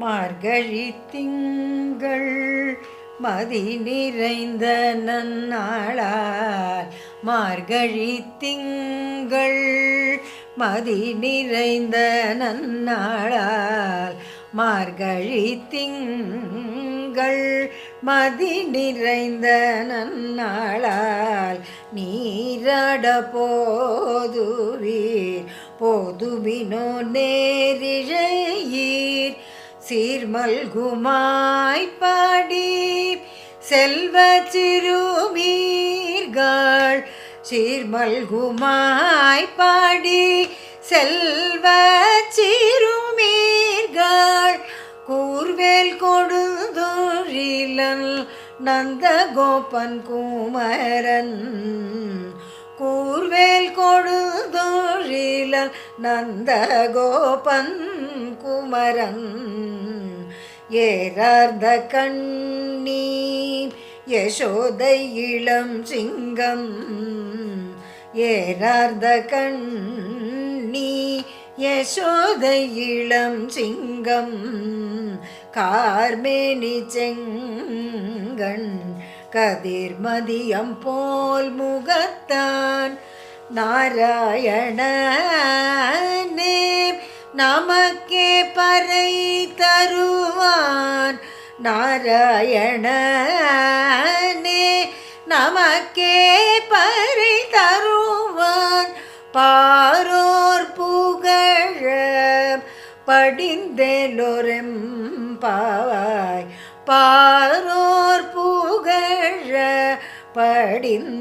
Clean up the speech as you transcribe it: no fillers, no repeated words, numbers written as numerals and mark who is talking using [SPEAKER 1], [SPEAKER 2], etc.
[SPEAKER 1] மார்கழி திங்கள் மதி நிறைந்த நன்னாளால் மார்கழி திங்கள் மதி நிறைந்த நன்னாளால் மார்கழி திங்கள் மதி நிறைந்த நன்னாளால் நீராட போதுவீர் போதுவினோ நேரிழையீர் சீர்மல்குமாய் பாடி செல்வ சிறுமீர்கள் சீர்மல்குமாய் பாடி செல்வ சிறுமீர்கள் கூர்வேல் கொடுந்தோழிலன் நந்தகோபன் குமரன் கூர்வேல் கொடுந்தோழிலன் நந்தகோபன் குமரன் ஏறார்ந்த கண்ணி யசோதை இளம் சிங்கம் ஏறார்ந்த கண்ணி யசோதை இளம் சிங்கம் கார்மேனி செங்கண் கதிர்மதியம் போல் முகத்தான் நாராயணனே நமக்கே பறை தருவான் நாராயணனே நமக்கே பறை தருவான் பாரோர் புகழ படிந்தேலோரெம்பாவாய் பாரோர் புகழ படிந்தேலோரெம்பாவாய்.